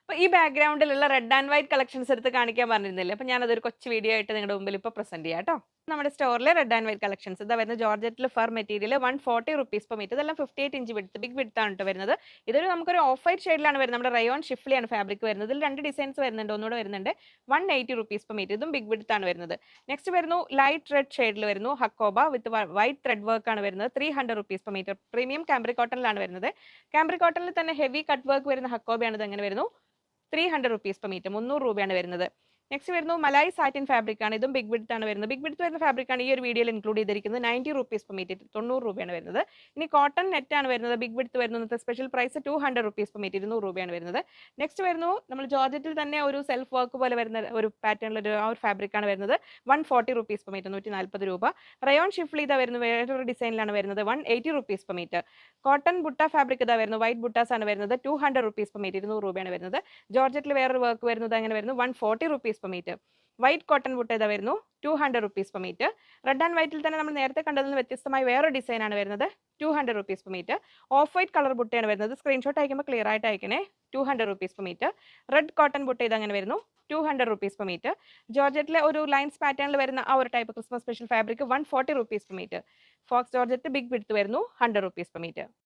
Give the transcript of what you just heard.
അപ്പോൾ ഈ ബാക്ക്ഗ്രൗണ്ടിലുള്ള red and white collections എടുത്ത് കാണിക്കാൻ പറഞ്ഞിരുന്നില്ലേ? അപ്പോൾ ഞാനതൊരു കൊച്ചു വീഡിയോ ആയിട്ട് നിങ്ങളുടെ മുമ്പിൽ ഇപ്പോൾ പ്രസന്റ് ചെയ്യാം ട്ടോ. നമ്മുടെ സ്റ്റോറിലെ റെഡ് ആൻഡ് വൈറ്റ് കളക്ഷൻസ് ഇതാ വരുന്നത് ജോർജറ്റിൽ fur material 140 rupees per metre. ഇതെല്ലാം 58 ഇഞ്ച് വിഡ്ത്ത് ബിഗ് വിഡ്ത്ത് ആണ് ട്ടോ വരുന്നത്. ഇതൊരു നമുക്കൊരു ഓഫ് വൈറ്റ് ഷെയ്ഡിലാണ് വരുന്നത്. നമ്മുടെ റയോൺ ഷിഫ്ലിയാണ് ഫാബ്രിക് വരുന്നത്. ഇതിൽ 2 ഡിസൈൻസ് വരുന്നുണ്ട്. ഒന്നുകൂടെ വരുന്നുണ്ട്. 180 റുപ്പീസ് പെർ മീറ്റർ. ഇതും ബിഗ് വിഡ്ത്ത് ആണ് വരുന്നത്. നെക്സ്റ്റ് വരുന്നു ലൈറ്റ് റെഡ് ഷെയ്ഡിൽ വരുന്നു Hakoba with white thread work ആണ് വരുന്നത്. 300 rupees per metre. Premium cambric കോട്ടണിലാണ് വരുന്നത്. കാംബ്രിക് കോട്ടണിൽ തന്നെ ഹെവി കട്ട് വർക്ക് വരുന്ന ഹക്കോബയാണ് ഇത്. എങ്ങനെ വരുന്നു 300 റുപ്പീസ് പെർ മീറ്റർ. 300 രൂപയാണ് വരുന്നത്. നെക്സ്റ്റ് വരുന്നു മലായി സാറ്റിൻ ഫാബ്രിക് ആണ്. ഇതും ബിഗ് വിഡ്ത്ത് ആണ് വരുന്നത്. ബിഗ് വിഡ്ത്ത് വരുന്ന ഫാബ്രിക് ആണ് ഈ ഒരു വീഡിയോയിൽ ഇൻക്ലൂഡ് ചെയ്തിരിക്കുന്നത്. 90 റുപ്പീസ് പെർ മീറ്റർ. 90 രൂപയാണ് വരുന്നത്. ഇനി കോട്ടൺ നെറ്റ് ആണ് വരുന്നത്. ബിഗ് വിഡ്ത്ത് വരുന്നത് special price 200 rupees per metre. 200 രൂപയാണ് വരുന്നത്. നെക്സ്റ്റ് വരുന്നു നമ്മൾ ജോർജറ്റിൽ തന്നെ ഒരു സെൽഫ് വർക്ക് പോലെ വരുന്ന ഒരു പാറ്റേണിൽ ഒരു ആ ഒരു ഫാബ്രിക് ആണ് വരുന്നത്. 140 റുപ്പീസ് പെർ മീറ്റർ. 140 രൂപ. റയോൺ ഷിഫ്ലി ഇതാ വരുന്നത് വേറൊരു ഡിസൈനിലാണ് വരുന്നത്. 180 rupees per metre. Cotton butta fabric ഇതാ വരുന്നത്. വൈറ്റ് ബുട്ടാസ് ആണ് വരുന്നത്. 200 റുപ്പീസ് പെർ മീറ്റർ. 200 രൂപയാണ് വരുന്നത്. ജോർജറ്റിൽ വേറൊരു വർക്ക് വരുന്നത് അങ്ങനെ വരുന്നു 140 rupees per metre. White cotton butta ഇതാ വരുന്നു 200 rupees per metre. Red and വൈറ്റിൽ തന്നെ നമ്മൾ നേരത്തെ കണ്ടതിൽ നിന്ന് വ്യത്യസ്തമായി വേറൊരു ഡിസൈൻ ആണ് വരുന്നത്. 200 rupees per metre. Off white colour ബുട്ടയാണ് വരുന്നത്. സ്ക്രീൻഷോട്ട് അയക്കുമ്പോൾ ക്ലിയർ ആയിട്ട് അയക്കണേ. 200 rupees per metre. Red cotton butta ഇത് അങ്ങനെ വരുന്നു 200 റുപ്പീസ് പെർ മീറ്റർ. ജോർജറ്റിലെ ഒരു ലൈൻസ് പാറ്റേണിൽ വരുന്ന ആ ഒരു type Christmas special fabric 140 rupees per metre. Faux georgette big width വരുന്നു 100 റുപ്പീസ് പെർ മീറ്റർ.